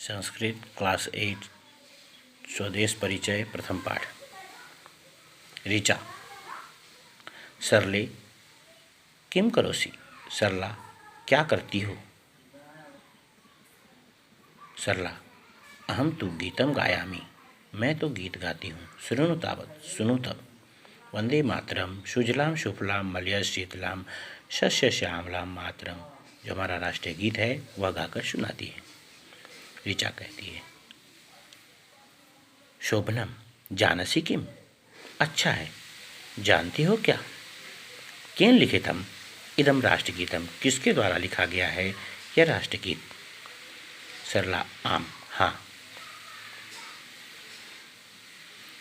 Sanskrit class 8 स्वदेश परिचय प्रथम पाठ। ऋचा। सरले किम करोसि। सरला क्या करती हो। सरला अहम तु गीतम गायामि। मैं तो गीत गाती हूँ। शृणु तावत् सुनु तब। वंदे मातरम सुजलाम सुफलाम मलयजशीतलाम शस्य श्यामलाम मातरम। जो हमारा राष्ट्रीय गीत है वह गाकर सुनाती है। ऋचा कहती है, शोभनम जानसी किम। अच्छा है, जानती हो क्या। केन लिखितम इदम राष्ट्रगीतम। किसके द्वारा लिखा गया है यह राष्ट्रगीत। सरला आम हाँ।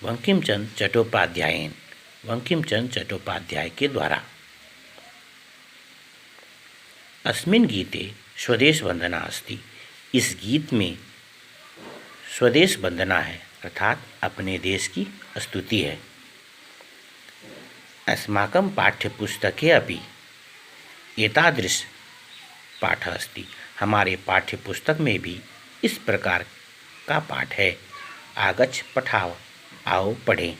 बंकिमचंद्र चट्टोपाध्यायन। बंकिमचंद्र चट्टोपाध्याय के द्वारा। अस्मिन् गीते स्वदेश वंदना अस्ति। इस गीत में स्वदेश वंदना है अर्थात अपने देश की स्तुति है। अस्माकं पाठ्यपुस्तके अपि एतादृश पाठ अस्ति। हमारे पाठ्यपुस्तक में भी इस प्रकार का पाठ है। आगच्छ पठाओ, आओ पढ़ें।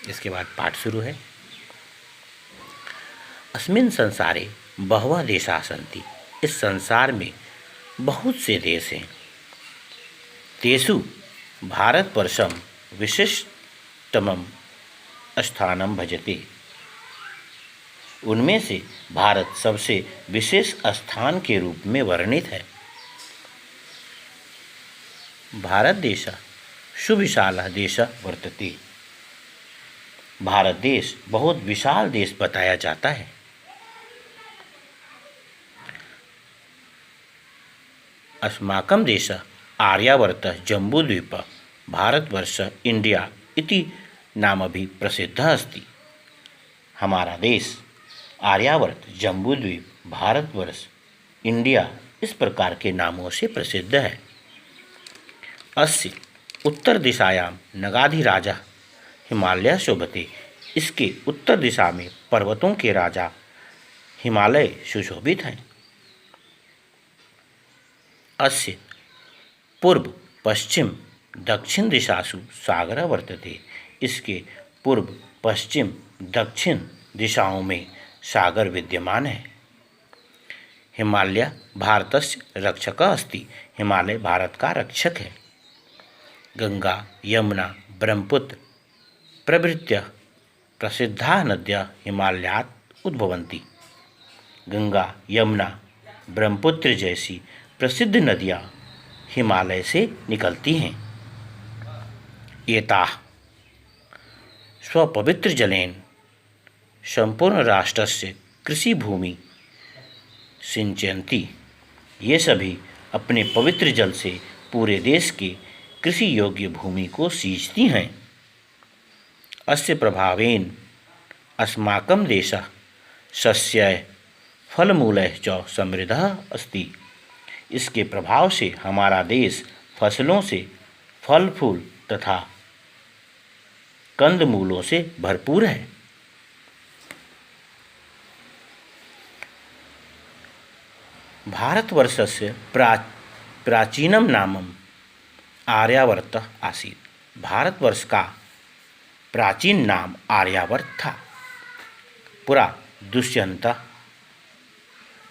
इसके बाद पाठ शुरू है। अस्मिन् संसारे बहवः देशाः सन्ति। इस संसार में बहुत से देश हैं। तेषु भारतवर्षं विशिष्टतमं स्थानं भजते। उनमें से भारत सबसे विशेष स्थान के रूप में वर्णित है। भारत देश सुविशालः देशः वर्तते। भारत देश बहुत विशाल देश बताया जाता है। अस्माकं देशः आर्यावर्तः जम्बूद्वीप भारतवर्ष इंडिया इति नामभिः प्रसिद्धः अस्ति। हमारा देश आर्यावर्त जम्बूद्वीप भारतवर्ष इंडिया इस प्रकार के नामों से प्रसिद्ध है। अस्य उत्तर दिशायां नगाधिराजः हिमालय शोभते। इसके उत्तर दिशा में पर्वतों के राजा हिमालय सुशोभित हैं। अस्य पूर्व पश्चिम दक्षिण दिशासु सागर वर्तते। इसके पूर्व पश्चिम दक्षिण दिशाओं में सागर विद्यमान है। हिमालय भारतस्य रक्षकः अस्ति। हिमालय भारत का रक्षक है। गंगा यमुना ब्रह्मपुत्र प्रभृत्यः प्रसिद्धाः नद्यः हिमालयात् उद्भवन्ति। गंगा यमुना ब्रह्मपुत्र जैसी प्रसिद्ध नदियाँ हिमालय से निकलती हैं। एताः स्वपवित्र जलेन संपूर्ण राष्ट्रस्य कृषि भूमि सिंचयन्ति। ये सभी अपने पवित्र जल से पूरे देश के कृषि योग्य भूमि को सींचती हैं। अस्य प्रभावेन अस्माकं देशः सस्यैः फलमूलैः च समृद्धः अस्ति। इसके प्रभाव से हमारा देश फसलों से फल फूल तथा कंदमूलों से भरपूर है। भारतवर्षस्य प्राचीनम नामम आर्यावर्तः आसीत्। भारतवर्ष का प्राचीन नाम आर्यावर्त था। पुरा दुष्यंतः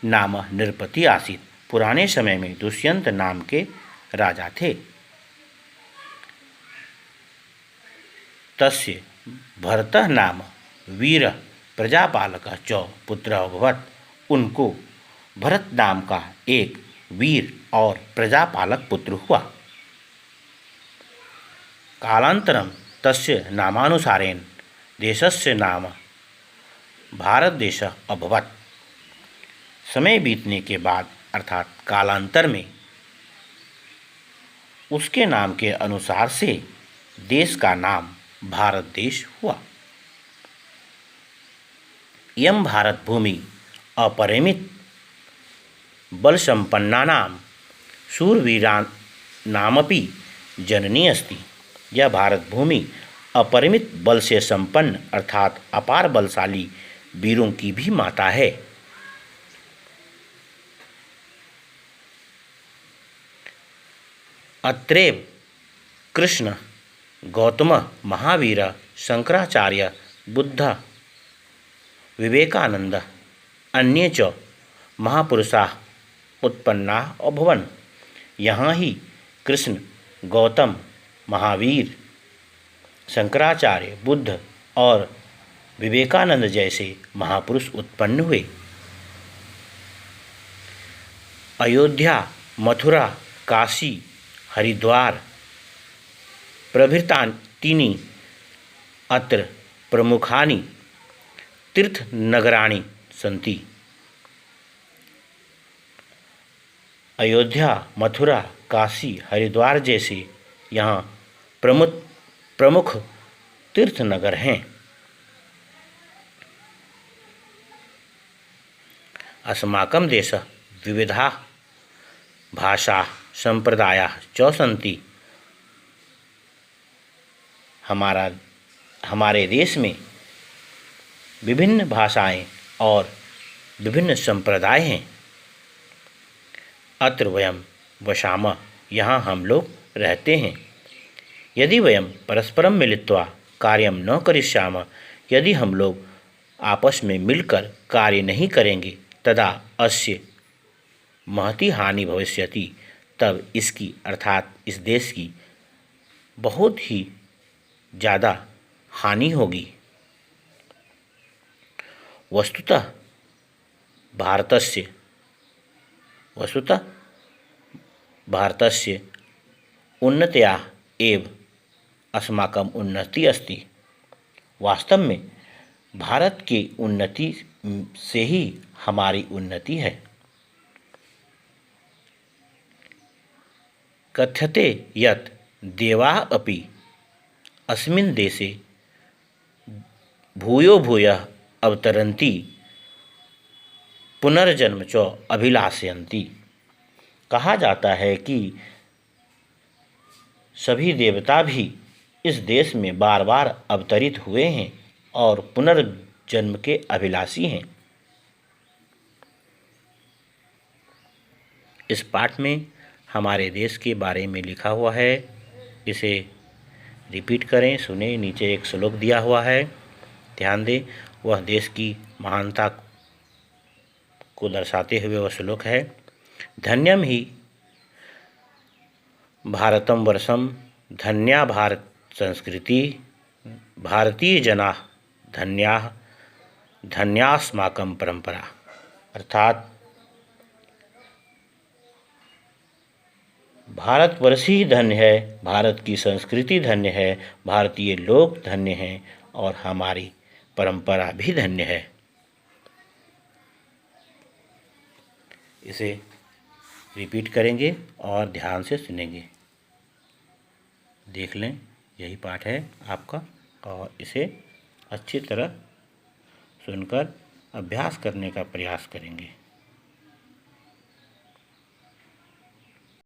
नाम नृपति आसीत्। पुराने समय में दुष्यंत नाम के राजा थे। तस्य भरतः नाम वीरः प्रजापालकः च पुत्रः अभवत्। उनको भरत नाम का एक वीर और प्रजापालक पुत्र हुआ। कालांतरं तस्य नामानुसारेण देशस्य नाम भारत देशः अभवत्। समय बीतने के बाद अर्थात कालांतर में उसके नाम के अनुसार से देश का नाम भारत देश हुआ। यम भारत भूमि अपरिमित बल संपन्नानां शूरवीराणामपि जननी अस्ति। यह भारत भूमि अपरिमित बल से संपन्न अर्थात अपार बलशाली वीरों की भी माता है। अत्रैव कृष्ण गौतम महावीर शंकराचार्य बुद्ध विवेकानंद अन्ये च महापुरुषाः उत्पन्नाः अभवन्। यहाँ ही कृष्ण गौतम महावीर शंकराचार्य बुद्ध और विवेकानंद जैसे महापुरुष उत्पन्न हुए। अयोध्या मथुरा काशी हरिद्वार प्रभृतानि अत्र प्रमुखानि तीर्थनगराणि सन्ति। अयोध्या मथुरा काशी हरिद्वार जैसे यहाँ प्रमुख तीर्थनगर हैं। अस्माकं देशः विविधाः भाषाः सम्प्रदायाः च सन्ति। हमारे देश में विभिन्न भाषाएं और विभिन्न संप्रदाय हैं। अत्र वयं वसामः, यहाँ हम लोग रहते हैं। यदि वयं परस्परं मिलित्वा कार्यं न करिष्यामः, यदि हम लोग आपस में मिलकर कार्य नहीं करेंगे, तदा अस्य महती हानि भविष्यति, तब इसकी अर्थात इस देश की बहुत ही ज़्यादा हानि होगी। वस्तुतः भारतस्य उन्नत्याः एव अस्माकम् उन्नति अस्ति। वास्तव में भारत की उन्नति से ही हमारी उन्नति है। कथ्यते यत् देवाः अपि अस्मिन् देशे भूयो भूयः अवतरन्ति पुनर्जन्म च अभिलाषयन्ति। कहा जाता है कि सभी देवता भी इस देश में बार बार अवतरित हुए हैं और पुनर्जन्म के अभिलाषी हैं। इस पाठ में हमारे देश के बारे में लिखा हुआ है, इसे रिपीट करें, सुने। नीचे एक श्लोक दिया हुआ है, ध्यान दें। वह देश की महानता को दर्शाते हुए वह श्लोक है। धन्यम ही भारतम वर्षम, धन्या भारत संस्कृति, भारतीय जना धन्याः, धन्यास्माकं परंपरा। अर्थात भारतवर्ष ही धन्य है, भारत की संस्कृति धन्य है, भारतीय लोग धन्य हैं और हमारी परंपरा भी धन्य है। इसे रिपीट करेंगे और ध्यान से सुनेंगे। देख लें, यही पाठ है आपका और इसे अच्छी तरह सुनकर अभ्यास करने का प्रयास करेंगे।